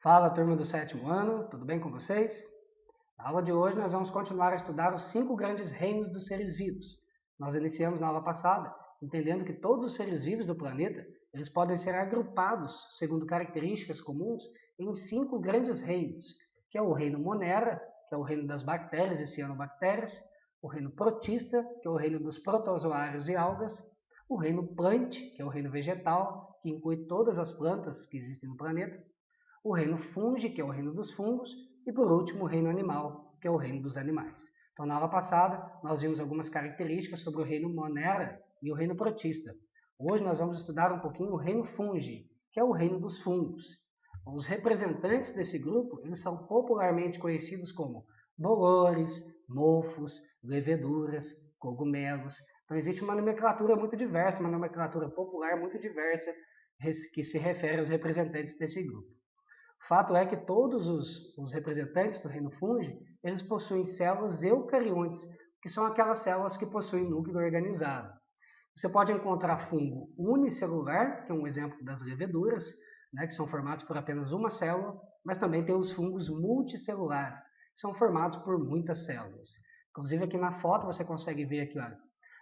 Fala, turma do 7º ano, tudo bem com vocês? Na aula de hoje nós vamos continuar a estudar os 5 grandes reinos dos seres vivos. Nós iniciamos na aula passada entendendo que todos os seres vivos do planeta eles podem ser agrupados segundo características comuns em 5 grandes reinos, que é o reino Monera, que é o reino das bactérias e cianobactérias, o reino Protista, que é o reino dos protozoários e algas, o reino Plant, que é o reino vegetal, que inclui todas as plantas que existem no planeta, o reino Fungi, que é o reino dos fungos, e por último o reino animal, que é o reino dos animais. Então, na aula passada, nós vimos algumas características sobre o reino Monera e o reino Protista. Hoje nós vamos estudar um pouquinho o reino Fungi, que é o reino dos fungos. Os representantes desse grupo eles são popularmente conhecidos como bolores, mofos, leveduras, cogumelos. Então, existe uma nomenclatura muito diversa, uma nomenclatura popular muito diversa que se refere aos representantes desse grupo. O fato é que todos os representantes do reino fungi, eles possuem células eucariontes, que são aquelas células que possuem núcleo organizado. Você pode encontrar fungo unicelular, que é um exemplo das leveduras, né, que são formados por apenas uma célula, mas também tem os fungos multicelulares, que são formados por muitas células. Inclusive aqui na foto você consegue ver aqui, olha,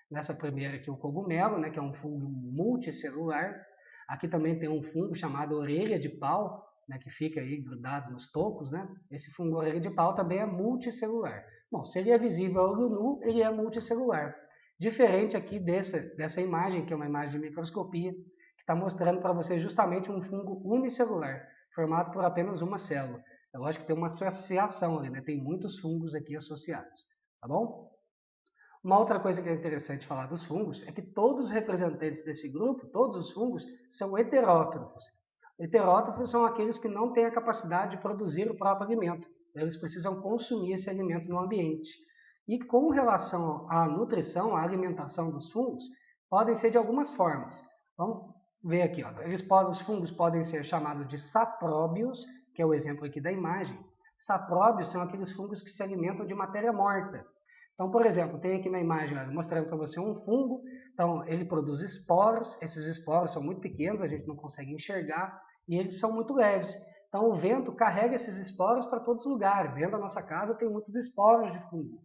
nessa primeira aqui o cogumelo, né, que é um fungo multicelular. Aqui também tem um fungo chamado orelha de pau, né, que fica aí grudado nos tocos, né? Esse fungo orelha de pau também é multicelular. Bom, se ele é visível ao olho nu, ele é multicelular. Diferente aqui dessa imagem, que é uma imagem de microscopia, que está mostrando para você justamente um fungo unicelular, formado por apenas uma célula. É lógico que tem uma associação ali, né? Tem muitos fungos aqui associados, tá bom? Uma outra coisa que é interessante falar dos fungos é que todos os representantes desse grupo, todos os fungos, são heterótrofos. Heterótrofos são aqueles que não têm a capacidade de produzir o próprio alimento. Eles precisam consumir esse alimento no ambiente. E com relação à nutrição, à alimentação dos fungos, podem ser de algumas formas. Vamos ver aqui. Os fungos podem ser chamados de sapróbios, que é o exemplo aqui da imagem. Sapróbios são aqueles fungos que se alimentam de matéria morta. Então, por exemplo, tem aqui na imagem, olha, mostrando para você um fungo. Então, ele produz esporos. Esses esporos são muito pequenos, a gente não consegue enxergar, e eles são muito leves. Então, o vento carrega esses esporos para todos os lugares. Dentro da nossa casa tem muitos esporos de fungo.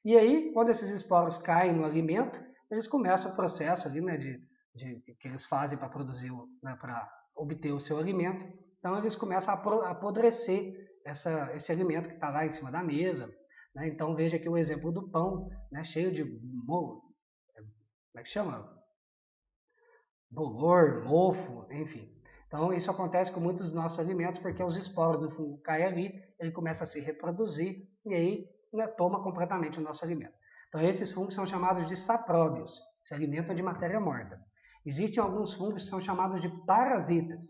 E aí, quando esses esporos caem no alimento, eles começam o processo ali, né, que eles fazem para produzir, né, para obter o seu alimento. Então, eles começam a apodrecer esse alimento que está lá em cima da mesa. Né? Então, veja aqui o exemplo do pão, né, cheio de como é que chama? Bolor, mofo, enfim. Então, isso acontece com muitos dos nossos alimentos porque os esporos do fungo caem ali, ele começa a se reproduzir e aí, né, toma completamente o nosso alimento. Então, esses fungos são chamados de sapróbios, se alimentam de matéria morta. Existem alguns fungos que são chamados de parasitas.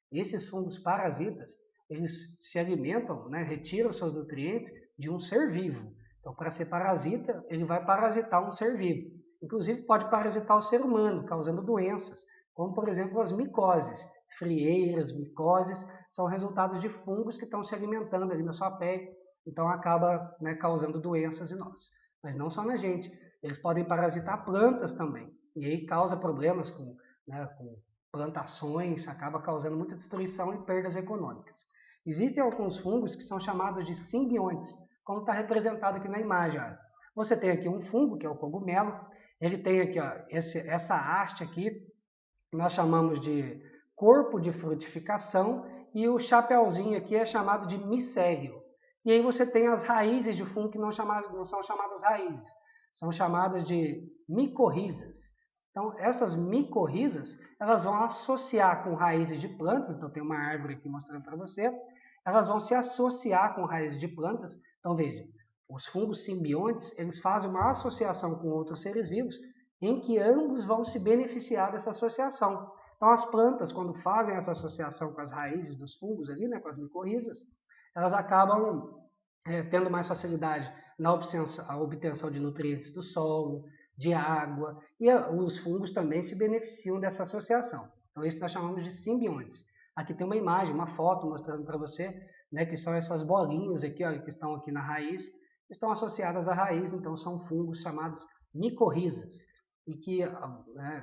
Esses fungos parasitas, eles se alimentam, né, retiram seus nutrientes de um ser vivo. Então, para ser parasita, ele vai parasitar um ser vivo. Inclusive, pode parasitar o ser humano, causando doenças, como, por exemplo, as micoses. Frieiras, micoses, são resultados de fungos que estão se alimentando ali na sua pele, então acaba, né, causando doenças em nós. Mas não só na gente, eles podem parasitar plantas também, e aí causa problemas né, com plantações, acaba causando muita destruição e perdas econômicas. Existem alguns fungos que são chamados de simbiontes, como está representado aqui na imagem. Olha. Você tem aqui um fungo, que é o cogumelo, ele tem aqui ó, essa haste aqui, nós chamamos de corpo de frutificação, e o chapeuzinho aqui é chamado de micélio. E aí você tem as raízes de fungo que não são chamadas raízes, são chamadas de micorrizas. Então, essas micorrizas, elas vão associar com raízes de plantas, então tem uma árvore aqui mostrando para você, elas vão se associar com raízes de plantas. Então, veja, os fungos simbiontes, eles fazem uma associação com outros seres vivos, em que ambos vão se beneficiar dessa associação. Então, as plantas, quando fazem essa associação com as raízes dos fungos ali, né, com as micorrizas, elas acabam tendo mais facilidade na obtenção de nutrientes do solo, de água, e os fungos também se beneficiam dessa associação. Então, isso nós chamamos de simbiontes. Aqui tem uma imagem, uma foto mostrando para você, né, que são essas bolinhas aqui, olha, que estão aqui na raiz, estão associadas à raiz, então são fungos chamados micorrizas, e que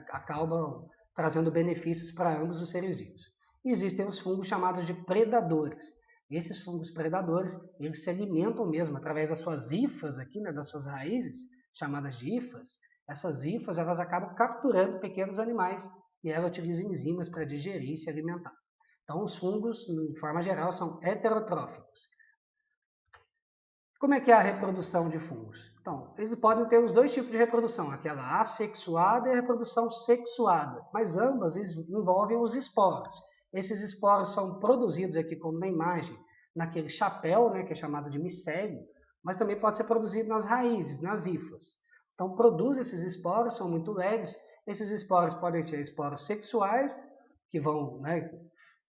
acabam trazendo benefícios para ambos os seres vivos. E existem os fungos chamados de predadores. Esses fungos predadores, eles se alimentam mesmo através das suas hifas aqui, né, das suas raízes, chamadas de hifas. Essas hifas, elas acabam capturando pequenos animais e ela utiliza enzimas para digerir e se alimentar. Então, os fungos, de forma geral, são heterotróficos. Como é que é a reprodução de fungos? Então, eles podem ter os dois tipos de reprodução, aquela assexuada e a reprodução sexuada, mas ambas envolvem os esporos. Esses esporos são produzidos aqui, como na imagem, naquele chapéu, né, que é chamado de micélio, mas também pode ser produzido nas raízes, nas hifas. Então, produz esses esporos, são muito leves. Esses esporos podem ser esporos sexuais, que vão, né,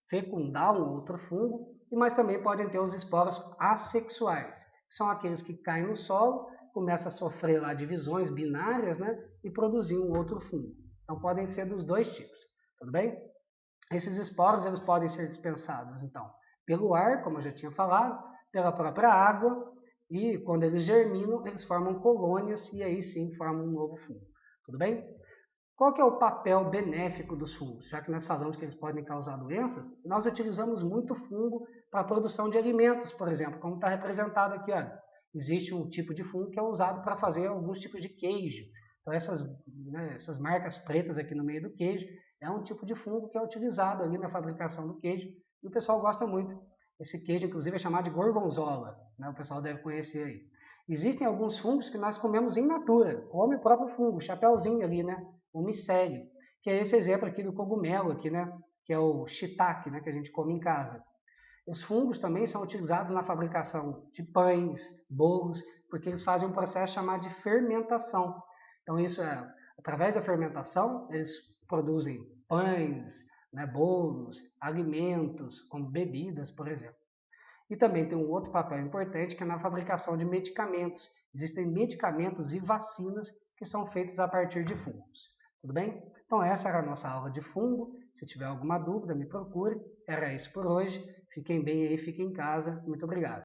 fecundar um outro fungo, mas também podem ter os esporos assexuais, são aqueles que caem no solo, começam a sofrer lá divisões binárias, né, e produzir um outro fungo. Então podem ser dos dois tipos, tudo bem? Esses esporos eles podem ser dispensados, então, pelo ar, como eu já tinha falado, pela própria água, e quando eles germinam, eles formam colônias e aí sim formam um novo fungo, tudo bem? Qual que é o papel benéfico dos fungos? Já que nós falamos que eles podem causar doenças, nós utilizamos muito fungo para a produção de alimentos, por exemplo, como está representado aqui. Olha, existe um tipo de fungo que é usado para fazer alguns tipos de queijo. Então, essas marcas pretas aqui no meio do queijo é um tipo de fungo que é utilizado ali na fabricação do queijo e o pessoal gosta muito. Esse queijo, inclusive, é chamado de gorgonzola, né? O pessoal deve conhecer aí. Existem alguns fungos que nós comemos in natura, come o próprio fungo, o chapéuzinho ali, né? O micélio, que é esse exemplo aqui do cogumelo, aqui, né? Que é o shiitake, né? Que a gente come em casa. Os fungos também são utilizados na fabricação de pães, bolos, porque eles fazem um processo chamado de fermentação. Então, isso é, através da fermentação, eles produzem pães, né, bolos, alimentos, como bebidas, por exemplo. E também tem um outro papel importante que é na fabricação de medicamentos. Existem medicamentos e vacinas que são feitos a partir de fungos. Tudo bem? Então essa era a nossa aula de fungo. Se tiver alguma dúvida, me procure. Era isso por hoje. Fiquem bem aí, fiquem em casa. Muito obrigado.